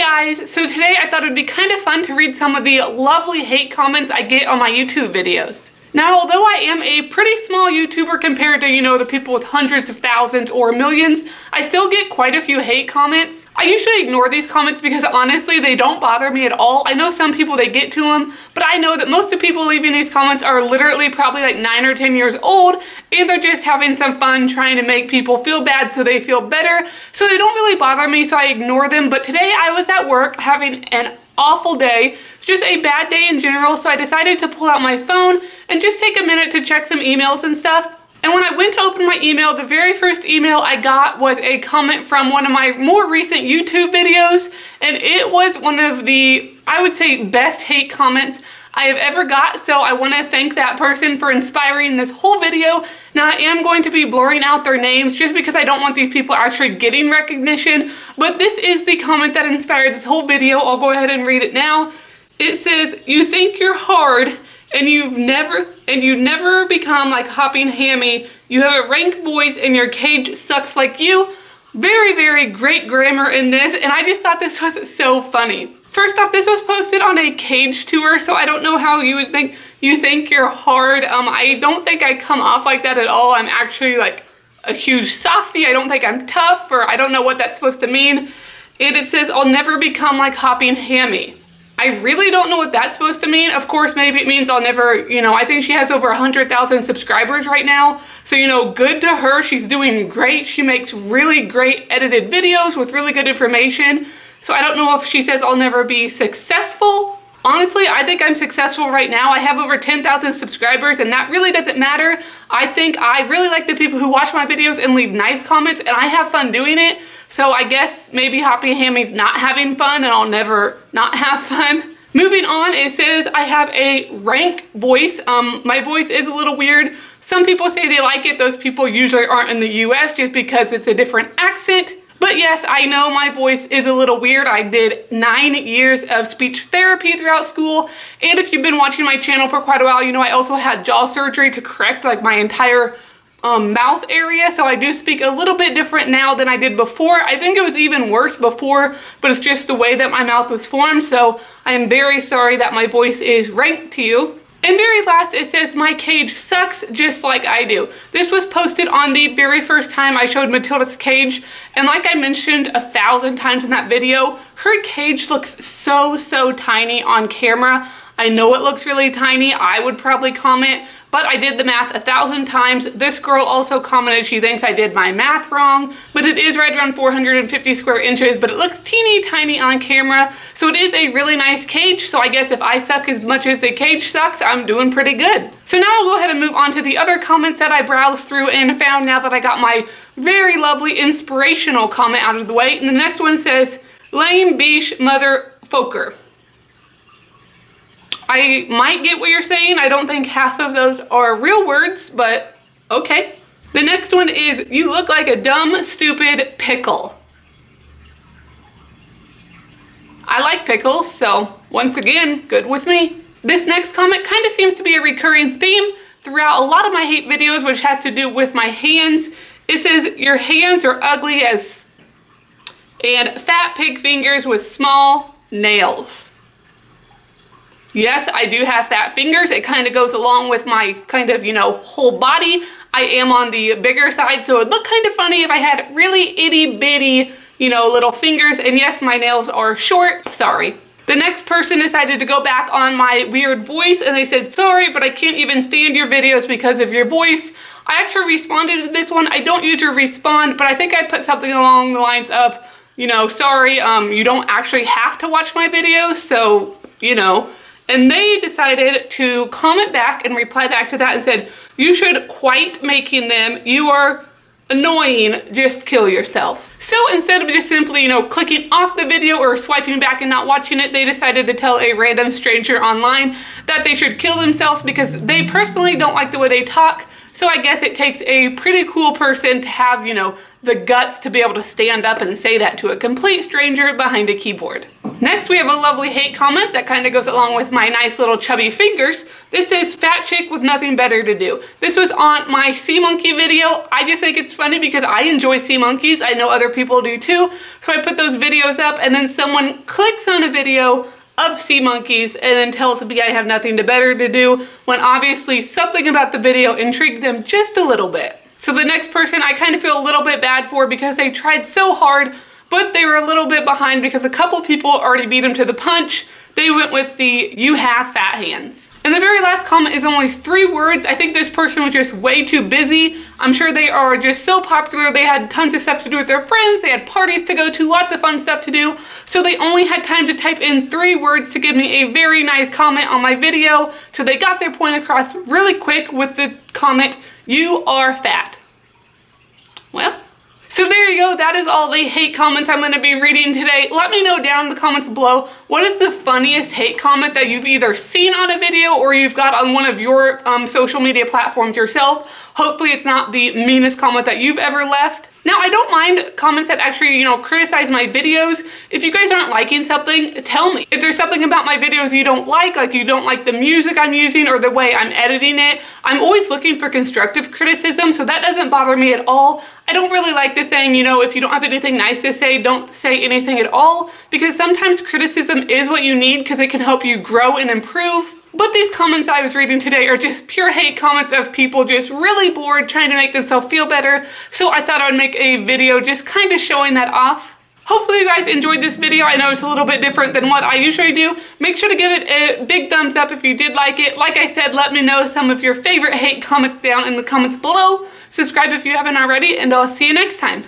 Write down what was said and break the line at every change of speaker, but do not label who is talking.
guys, so today I thought it would be kind of fun to read some of the lovely hate comments I get on my YouTube videos. Now, although I am a pretty small YouTuber compared to, the people with hundreds of thousands or millions, I still get quite a few hate comments. I usually ignore these comments because honestly, they don't bother me at all. I know some people, they get to them, but I know that most of the people leaving these comments are literally probably like 9 or 10 years old, and they're just having some fun trying to make people feel bad so they feel better. So they don't really bother me, so I ignore them. But today I was at work having an awful day, just a bad day in general, so I decided to pull out my phone and just take a minute to check some emails and stuff. And when I went to open my email, the very first email I got was a comment from one of my more recent YouTube videos, and it was one of the, I would say, best hate comments I have ever got, so I want to thank that person for inspiring this whole video. Now, I am going to be blurring out their names just because I don't want these people actually getting recognition, but this is the comment that inspired this whole video. I'll go ahead and read it now. It says, "You think you're hard and you never become like Hopping Hammy. You have a rank voice and your cage sucks like you." Very, very great grammar in this, and I just thought this was so funny. First off, this was posted on a cage tour, so I don't know how you would think you think you're hard. I don't think I come off like that at all. I'm actually like a huge softie. I don't think I'm tough, or I don't know what that's supposed to mean. And it says, "I'll never become like Hopping Hammy." I really don't know what that's supposed to mean. Of course, maybe it means I'll never, I think she has over 100,000 subscribers right now. So, good to her. She's doing great. She makes really great edited videos with really good information. So I don't know if she says I'll never be successful. Honestly, I think I'm successful right now. I have over 10,000 subscribers, and that really doesn't matter. I think I really like the people who watch my videos and leave nice comments, and I have fun doing it. So I guess maybe Hopping Hammy's not having fun, and I'll never not have fun. Moving on, it says I have a rank voice. My voice is a little weird. Some people say they like it. Those people usually aren't in the US just because it's a different accent. But yes, I know my voice is a little weird. I did 9 years of speech therapy throughout school. And if you've been watching my channel for quite a while, I also had jaw surgery to correct like my entire mouth area. So I do speak a little bit different now than I did before. I think it was even worse before, but it's just the way that my mouth was formed. So I am very sorry that my voice is ranked to you. And very last, it says my cage sucks just like I do. This was posted on the very first time I showed Matilda's cage, and like I mentioned 1,000 times in that video, her cage looks so tiny on camera. I know it looks really tiny. I would probably comment, but I did the math 1,000 times. This girl also commented she thinks I did my math wrong, but it is right around 450 square inches, but it looks teeny tiny on camera. So it is a really nice cage. So I guess if I suck as much as the cage sucks, I'm doing pretty good. So now I'll go ahead and move on to the other comments that I browsed through and found now that I got my very lovely inspirational comment out of the way. And the next one says, "Lame beesh motherfucker." I might get what you're saying. I don't think half of those are real words, but okay. The next one is, "You look like a dumb, stupid pickle." I like pickles, so once again, good with me. This next comment kind of seems to be a recurring theme throughout a lot of my hate videos, which has to do with my hands. It says, "Your hands are ugly as," and "fat pig fingers with small nails." Yes, I do have fat fingers. It kind of goes along with my kind of, whole body. I am on the bigger side, so it'd look kind of funny if I had really itty bitty, little fingers. And yes, my nails are short. Sorry. The next person decided to go back on my weird voice, and they said, "Sorry, but I can't even stand your videos because of your voice." I actually responded to this one. I don't usually respond, but I think I put something along the lines of, "Sorry, you don't actually have to watch my videos, so, And they decided to comment back and reply back to that and said, "You should quit making them. You are annoying. Just kill yourself." So instead of just simply, clicking off the video or swiping back and not watching it, they decided to tell a random stranger online that they should kill themselves because they personally don't like the way they talk. So I guess it takes a pretty cool person to have, the guts to be able to stand up and say that to a complete stranger behind a keyboard. Next, we have a lovely hate comment that kind of goes along with my nice little chubby fingers. This is Fat Chick with Nothing Better to Do. This was on my sea monkey video. I just think it's funny because I enjoy sea monkeys. I know other people do too. So I put those videos up and then someone clicks on a video of sea monkeys and then tells me I have nothing better to do when obviously something about the video intrigued them just a little bit. So the next person I kind of feel a little bit bad for because they tried so hard, but they were a little bit behind because a couple people already beat them to the punch. They went with the "you have fat hands." And the very last comment is only 3 words. I think this person was just way too busy. I'm sure they are just so popular. They had tons of stuff to do with their friends. They had parties to go to, lots of fun stuff to do. So they only had time to type in 3 words to give me a very nice comment on my video. So they got their point across really quick with the comment, "You are fat." Well, so there you go, that is all the hate comments I'm going to be reading today. Let me know down in the comments below, what is the funniest hate comment that you've either seen on a video or you've got on one of your social media platforms yourself. Hopefully it's not the meanest comment that you've ever left. Now, I don't mind comments that actually, criticize my videos. If you guys aren't liking something, tell me. If there's something about my videos you don't like you don't like the music I'm using or the way I'm editing it, I'm always looking for constructive criticism, so that doesn't bother me at all. I don't really like the saying, if you don't have anything nice to say, don't say anything at all, because sometimes criticism is what you need because it can help you grow and improve. But these comments I was reading today are just pure hate comments of people just really bored trying to make themselves feel better. So I thought I would make a video just kind of showing that off. Hopefully you guys enjoyed this video. I know it's a little bit different than what I usually do. Make sure to give it a big thumbs up if you did like it. Like I said, let me know some of your favorite hate comments down in the comments below. Subscribe if you haven't already, and I'll see you next time.